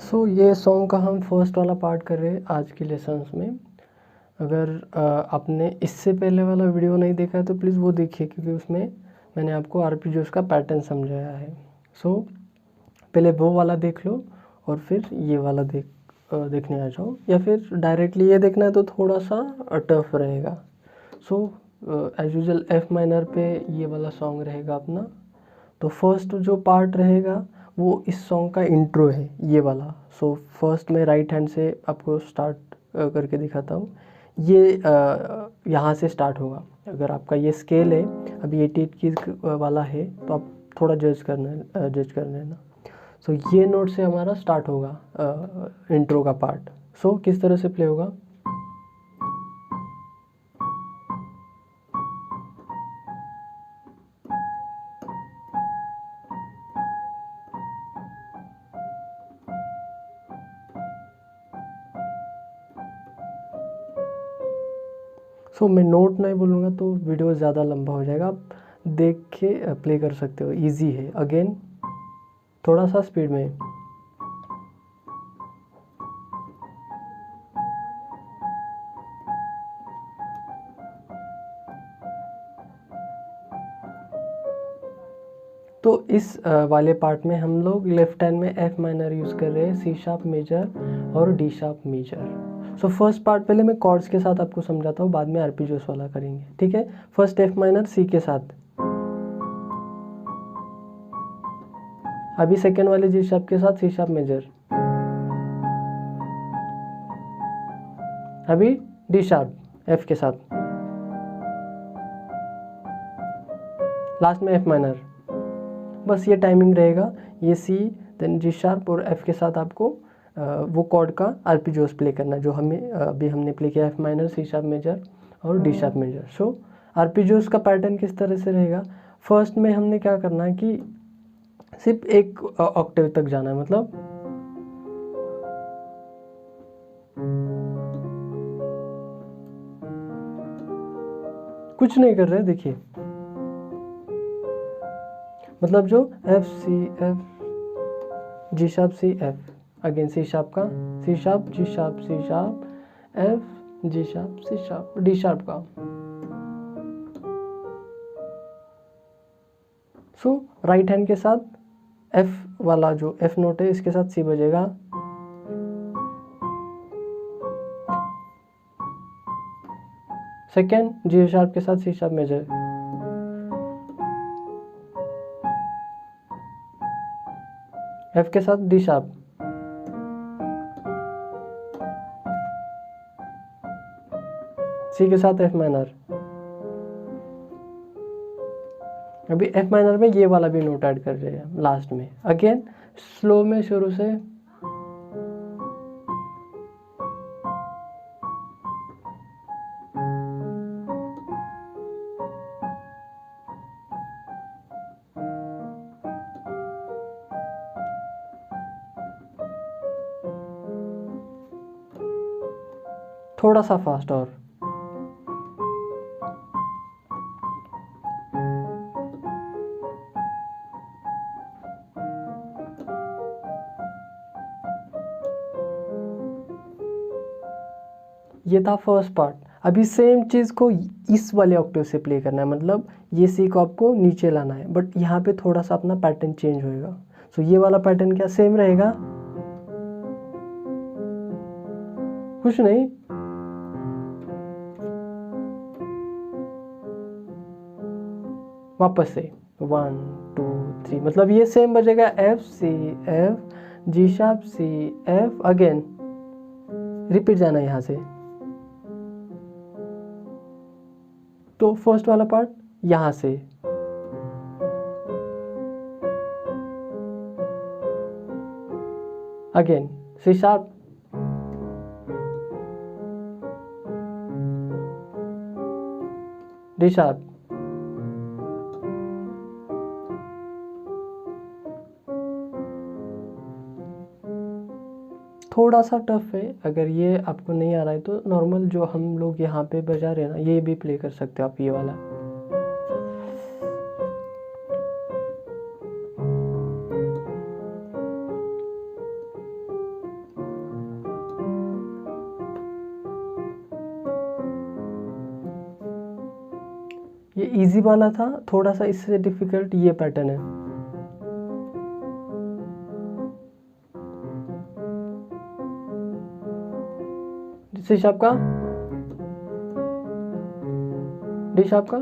सो ये सॉन्ग का हम फर्स्ट वाला पार्ट कर रहे हैं आज के लेसन्स में। अगर आपने इससे पहले वाला वीडियो नहीं देखा है तो प्लीज़ वो देखिए, क्योंकि उसमें मैंने आपको आर्पेजियोस का पैटर्न समझाया है। सो पहले वो वाला देख लो और फिर ये वाला देखने आ जाओ, या फिर डायरेक्टली ये देखना है तो थोड़ा सा टफ रहेगा। So as usual F minor पे ये वाला सॉन्ग रहेगा अपना। तो फर्स्ट जो पार्ट रहेगा वो इस सॉन्ग का इंट्रो है, ये वाला। सो फर्स्ट मैं राइट हैंड से आपको स्टार्ट करके दिखाता हूँ। ये यहाँ से स्टार्ट होगा। अगर आपका ये स्केल है अभी 88 की वाला है तो आप थोड़ा जज कर लेना। सो ये नोट से हमारा स्टार्ट होगा इंट्रो का पार्ट। सो किस तरह से प्ले होगा। सो मैं नोट नहीं बोलूँगा तो वीडियो ज़्यादा लंबा हो जाएगा, आप देख के प्ले कर सकते हो, इजी है। अगेन थोड़ा सा स्पीड में। तो इस वाले पार्ट में हम लोग लेफ्ट हैंड में एफ माइनर यूज़ कर रहे हैं, सी शार्प मेजर और D sharp major. So first part पहले मैं कॉर्ड्स के साथ आपको समझाता हूँ, बाद में आर्पेजियोस वाला करेंगे, ठीक है। फर्स्ट एफ माइनर सी के साथ, अभी सेकेंड वाले जी शार्प के साथ सी शार्प मेजर, अभी डी शार्प एफ के साथ, लास्ट में एफ माइनर। बस ये टाइमिंग रहेगा, ये सी देन जी शार्प और एफ के साथ आपको वो कॉर्ड का आर्पेजियोस प्ले करना, जो हमें अभी हमने प्ले किया, F minor, C sharp major और D sharp major. So arpeggios का पैटर्न किस तरह से रहेगा। फर्स्ट में हमने क्या करना है कि सिर्फ एक ऑक्टेव तक जाना है, मतलब कुछ नहीं कर रहे, देखिए। मतलब जो F C F G sharp C F, again C sharp का C sharp G sharp C sharp F G sharp C sharp D sharp का। सो राइट हैंड के साथ एफ वाला जो एफ नोट है इसके साथ सी बजेगा, सेकेंड जी शार्प के साथ सी शार्प मेजर, एफ के साथ डी शार्प, सी के साथ एफ माइनर। अभी एफ माइनर में ये वाला भी नोट ऐड कर रहे हैं लास्ट में। अगेन स्लो में शुरू से, थोड़ा सा फास्ट और ये था फर्स्ट पार्ट। अभी सेम चीज़ को इस वाले ऑक्टेव से प्ले करना है, मतलब ये सी को आपको नीचे लाना है, बट यहाँ पे थोड़ा सा अपना पैटर्न चेंज होएगा। सो ये वाला पैटर्न क्या सेम रहेगा, कुछ नहीं, वापस से 1 2 3, मतलब ये सेम बजेगा F C F G sharp C F, again repeat जाना यहाँ से। तो फर्स्ट वाला पार्ट यहाँ से, again C sharp D sharp, थोड़ा सा टफ है। अगर ये आपको नहीं आ रहा है तो नॉर्मल जो हम लोग यहाँ पे बजा रहे हैं ना, ये भी प्ले कर सकते हो आप, ये वाला। ये इजी वाला था, थोड़ा सा इससे डिफिकल्ट ये पैटर्न है। सी शार्प का, डी शार्प का,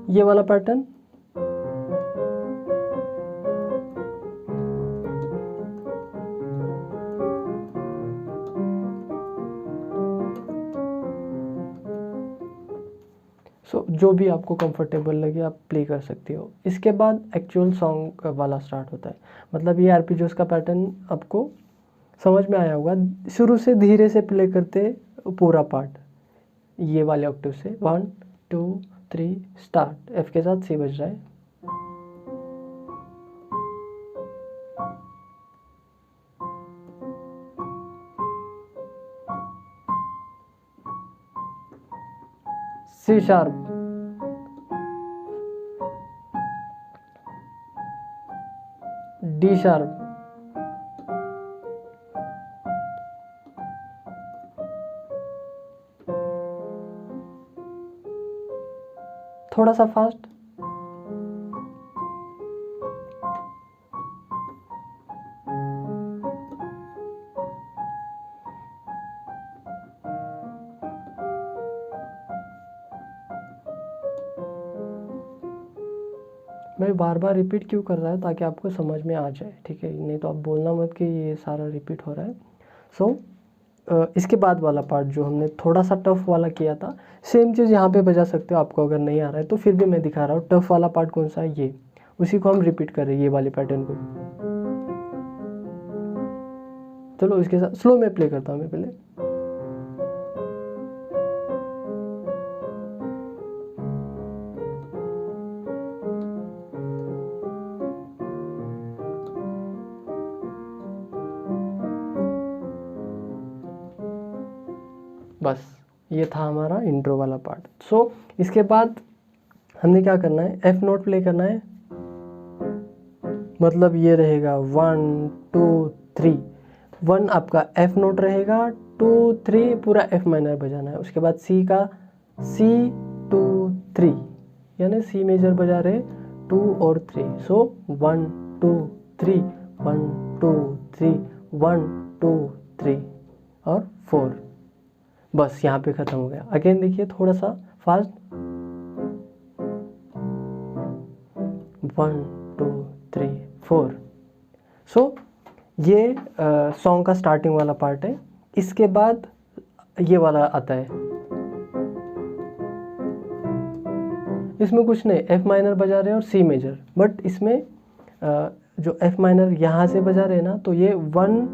ये वाला पैटर्न, जो भी आपको कंफर्टेबल लगे आप प्ले कर सकते हो। इसके बाद एक्चुअल सॉन्ग वाला स्टार्ट होता है। मतलब ये आरपीजीओस का पैटर्न आपको समझ में आया होगा। शुरू से धीरे से प्ले करते पूरा पार्ट, ये वाले ऑक्टेव से 1 2 3 स्टार्ट। एफ के साथ सी बज रहा है, सी शार्प, डी शार्प, थोड़ा सा फास्ट, मैं बार बार रिपीट क्यों कर रहा है ताकि आपको समझ में आ जाए, ठीक है। नहीं तो आप बोलना मत कि ये सारा रिपीट हो रहा है। इसके बाद वाला पार्ट जो हमने थोड़ा सा टफ वाला किया था, सेम चीज़ यहाँ पे बजा सकते हो। आपको अगर नहीं आ रहा है तो फिर भी मैं दिखा रहा हूँ। टफ वाला पार्ट कौन सा है, ये, उसी को हम रिपीट कर रहे हैं, ये वाले पैटर्न को। चलो इसके साथ स्लो में प्ले करता हूँ मैं पहले। बस ये था हमारा इंट्रो वाला पार्ट। इसके बाद हमने क्या करना है, एफ नोट प्ले करना है। मतलब ये रहेगा 1 2 3, 1 आपका एफ नोट रहेगा, 2 3 पूरा एफ माइनर बजाना है। उसके बाद सी का सी 2 3, यानी सी मेजर बजा रहे 2 और 3। 1 2 3 1 2 3 1 2 3 और 4। बस यहाँ पे ख़त्म हो गया। अगेन देखिए थोड़ा सा फास्ट, 1 2 3 4। ये सॉन्ग का स्टार्टिंग वाला पार्ट है। इसके बाद ये वाला आता है, इसमें कुछ नहीं, एफ माइनर बजा रहे हैं और सी मेजर। बट इसमें जो एफ माइनर यहाँ से बजा रहे हैं ना, तो ये 1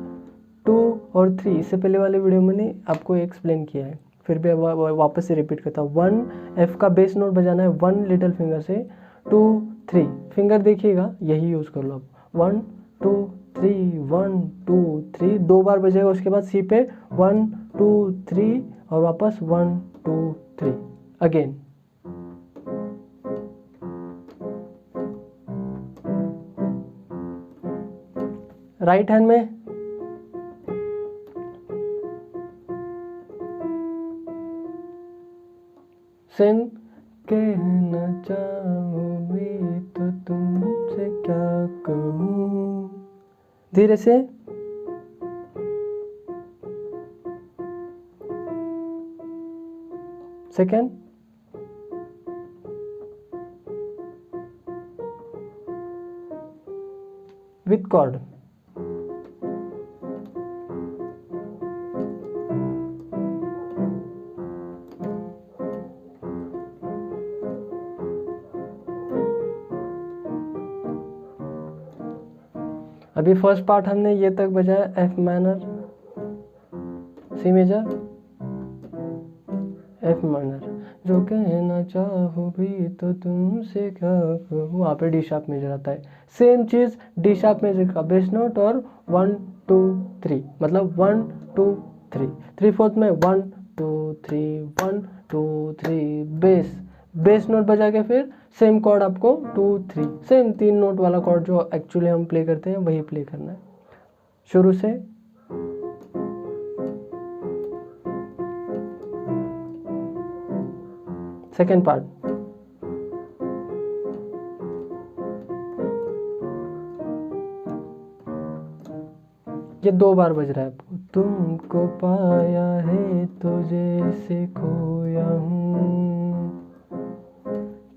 2 और 3, इससे पहले वाले वीडियो में मैंने आपको एक्सप्लेन किया है, फिर भी वापस से रिपीट करता हूँ। 1 एफ का बेस नोट बजाना है 1 लिटिल फिंगर से, 2 3 फिंगर देखिएगा, यही यूज़ कर लो आप। 1 2 3 1 2 3 2 बार बजेगा। उसके बाद सी पे 1 2 3 और वापस 1 2 3 अगेन। राइट हैंड में सेम, कहना चाहूँगी तो तुमसे क्या कहूँ, धीरे से। Second, with chord. अभी फर्स्ट पार्ट हमने ये तक बजाया, F minor C major F minor, जो कहना चाहो भी तो तुमसे क्या कहूँ, वहाँ पे डी शार्प मेजर आता है। सेम चीज़ डी शार्प मेजर का बेस नोट और 1 2 3, मतलब 1 2 3 3/4 में 1 2 3 1 2 3 बेस नोट बजा के फिर सेम कॉर्ड आपको 2 3, सेम 3 नोट वाला कॉर्ड जो एक्चुअली हम प्ले करते हैं वही प्ले करना है शुरू से। सेकेंड पार्ट, ये 2 बार बज रहा है आपको। तुमको पाया है तो जैसे खोया हूँ,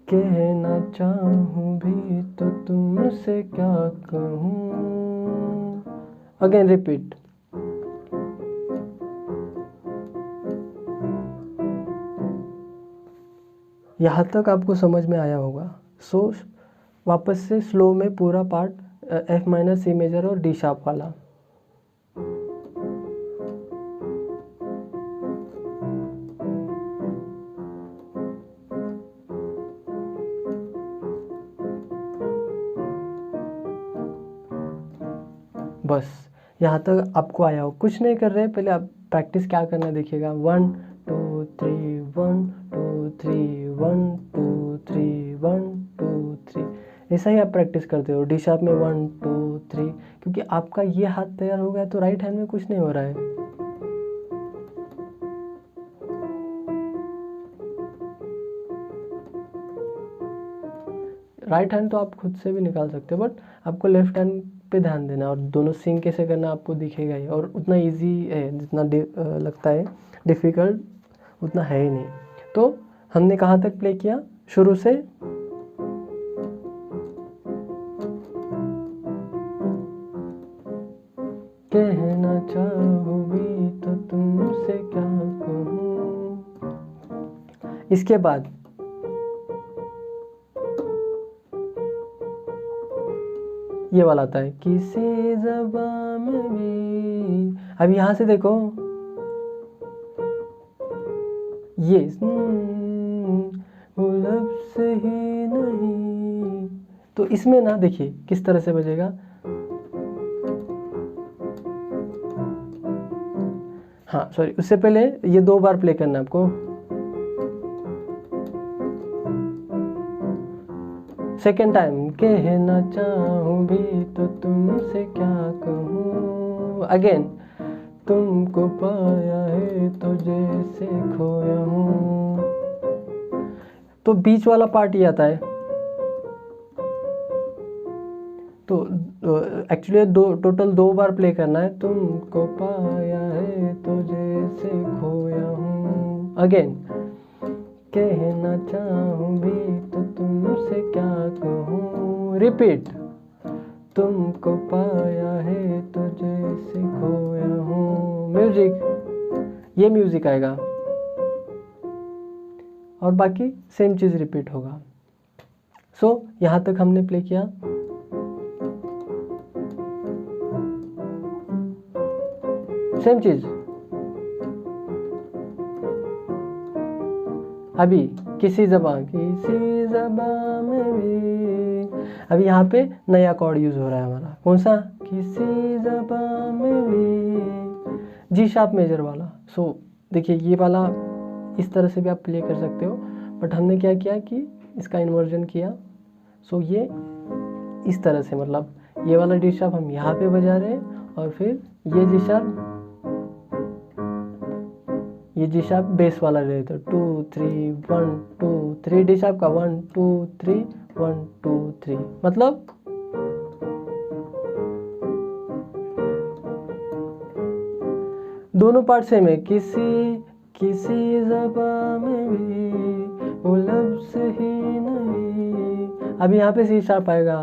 कहना चाहूँ भी तो तुमसे क्या कहूँ। Again repeat. यहाँ तक आपको समझ में आया होगा। सो वापस से स्लो में पूरा part F minor, C major और डी शार्प वाला। बस यहाँ तक आपको आया हो, कुछ नहीं कर रहे। पहले आप प्रैक्टिस क्या करना देखिएगा। 1 2 3 1 2 3 1 2 3 1 2 3, ऐसा ही आप प्रैक्टिस करते हो। डी शार्प में 1 2 3, क्योंकि आपका ये हाथ तैयार हो गया तो राइट हैंड में कुछ नहीं हो रहा है। राइट हैंड तो आप खुद से भी निकाल सकते हो, बट आपको लेफ्ट हैंड पे ध्यान देना, और दोनों सिंग कैसे करना आपको दिखेगा ही। और उतना इजी है, जितना लगता है डिफ़िकल्ट उतना है ही नहीं। तो हमने कहाँ तक प्ले किया शुरू से? कहना चाहो भी तो तुमसे क्या कहूँ। इसके बाद ये वाला आता है, किसी ज़बान में भी। अब यहाँ से देखो ये वो लफ्ज़ ही नहीं, तो इसमें ना देखिए किस तरह से बजेगा। हाँ सॉरी, उससे पहले ये 2 बार प्ले करना है आपको। सेकेंड टाइम, कहना चाहूँ भी तो तुमसे क्या कहूँ। अगेन, तुमको पाया है तो जैसे खोया हूँ। तो बीच वाला पार्ट ये आता है। तो एक्चुअली टोटल 2 बार प्ले करना है। तुमको पाया है तो जैसे खोया हूँ। अगेन, कहना चाहूँ भी तो तुमसे क्या कहूँ। रिपीट, तुमको पाया है तो जैसे खोया हूँ। म्यूजिक, ये म्यूजिक आएगा और बाकी सेम चीज़ रिपीट होगा। सो यहाँ तक हमने प्ले किया। सेम चीज़। अभी किसी ज़बान में भी, अभी यहाँ पे नया कॉर्ड यूज़ हो रहा है हमारा। कौन सा? किसी ज़बान में भी, जी शार्प मेजर वाला। सो देखिए ये वाला इस तरह से भी आप प्ले कर सकते हो, बट हमने क्या किया कि इसका इन्वर्जन किया। सो ये इस तरह से, मतलब ये वाला डी शार्प हम यहाँ पे बजा रहे हैं, और फिर ये जी शार्प, ये जी शार्प बेस वाला रहे तो 2 3 1 2 3, डी शार्प का 1 2 3 1 2 3, मतलब दोनों पार्ट सेम है। किसी ज़बान में भी वो लफ्ज़ ही नहीं। अब यहाँ पे सी शार्प आएगा।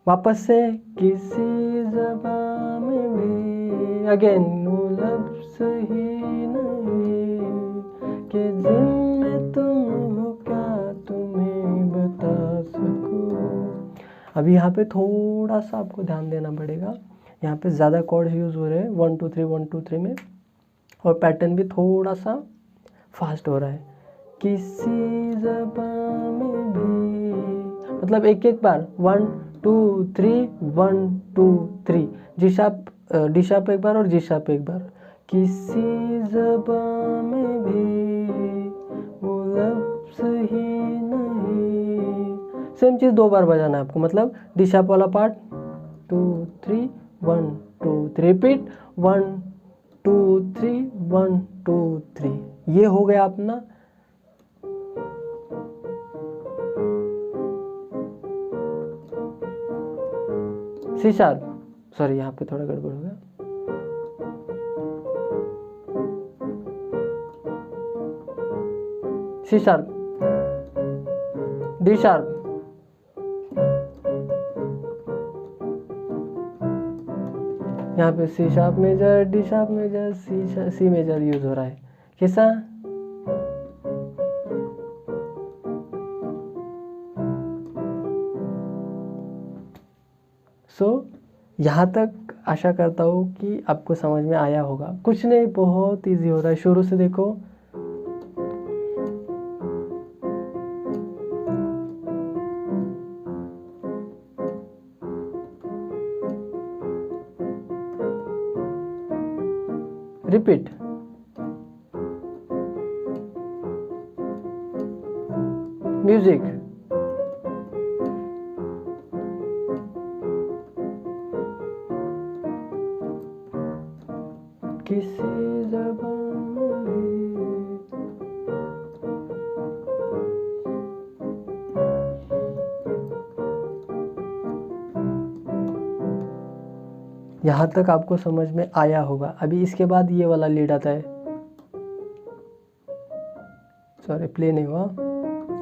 वापस से, किसी ज़बान में भी, अगेन वो लफ्ज़ ही नहीं कि जिनमें तुम हो क्या तुम्हें बता सकूं। अभी यहाँ पे थोड़ा सा आपको ध्यान देना पड़ेगा। यहाँ पे ज़्यादा कॉर्ड्स यूज़ हो रहे हैं 1 2 3 1 2 3 में, और पैटर्न भी थोड़ा सा फास्ट हो रहा है। किसी ज़बान में भी, मतलब एक एक बार 1 2 3 1 2 3, जी शार्प डी शार्प एक बार और जी शार्प एक बार। किसी ज़बान में भी वो लफ्ज़ ही नहीं। सेम चीज़ 2 बार बजाना है आपको, मतलब डी शार्प वाला पार्ट 2 3 1 2 3, रिपीट 1 2 3 1 2 3। ये हो गया अपना सी शार्प। सॉरी यहाँ पे थोड़ा गड़बड़ हो गया। सी शार्प, डी शार्प, यहाँ पे C sharp major, D sharp major, C major use हो रहा है। कैसा? यहाँ तक आशा करता हूँ कि आपको समझ में आया होगा। कुछ नहीं, बहुत इजी हो रहा है। शुरू से देखो। रिपीट, म्यूजिक, किसी ज़बान में, यहाँ तक आपको समझ में आया होगा। अभी इसके बाद ये वाला लीड आता है, सॉरी प्ले नहीं हुआ।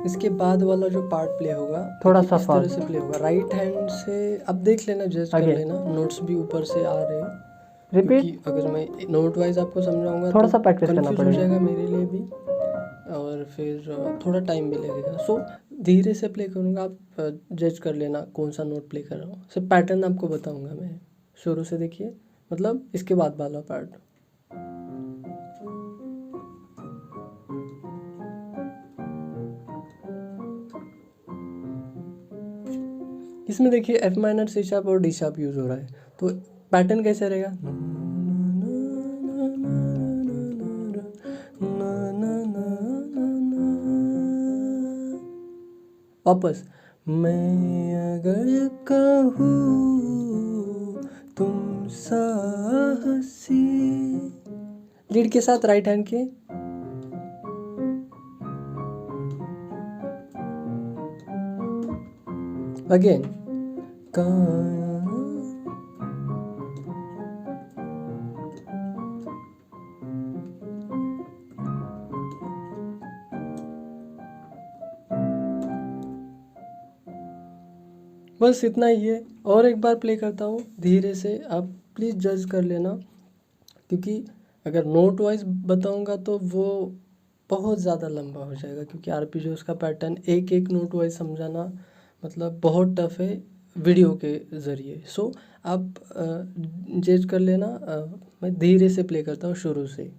इसके बाद वाला जो पार्ट प्ले होगा थोड़ा सा इस तरह से प्ले होगा। राइट हैंड से अब देख लेना, जज कर लेना। नोट्स भी ऊपर से आ रहे हैं। रिपीट। अगर मैं नोट वाइज आपको समझाऊंगा थोड़ा सा प्रैक्टिस करना पड़ेगा, हो जाएगा मेरे लिए भी, और फिर थोड़ा टाइम भी लगेगा। सो धीरे से प्ले करूँगा, आप जज कर लेना कौन सा नोट प्ले कर रहा हूँ। सिर्फ पैटर्न आपको बताऊँगा मैं। शुरू से देखिए, मतलब इसके बाद वाला पार्ट। इसमें देखिए एफ माइनर, सी शार्प और डी शार्प यूज हो रहा है। तो पैटर्न कैसे रहेगा? वापस, मैं अगर कहूँ तुम साहसी, लीड के साथ राइट हैंड के। अगेन बस इतना ही है। और एक बार प्ले करता हूँ धीरे से, आप प्लीज़ जज कर लेना, क्योंकि अगर नोट वाइज बताऊँगा तो वो बहुत ज़्यादा लंबा हो जाएगा, क्योंकि आरपीजीओस का पैटर्न एक एक नोट वाइज समझाना मतलब बहुत टफ है वीडियो के ज़रिए। सो आप जज कर लेना। मैं धीरे से प्ले करता हूँ शुरू से।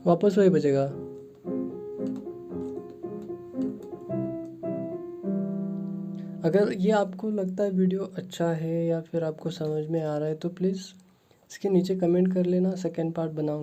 वापस वही बजेगा। अगर ये आपको लगता है वीडियो अच्छा है या फिर आपको समझ में आ रहा है तो प्लीज़ इसके नीचे कमेंट कर लेना, सेकंड पार्ट बनाऊँ।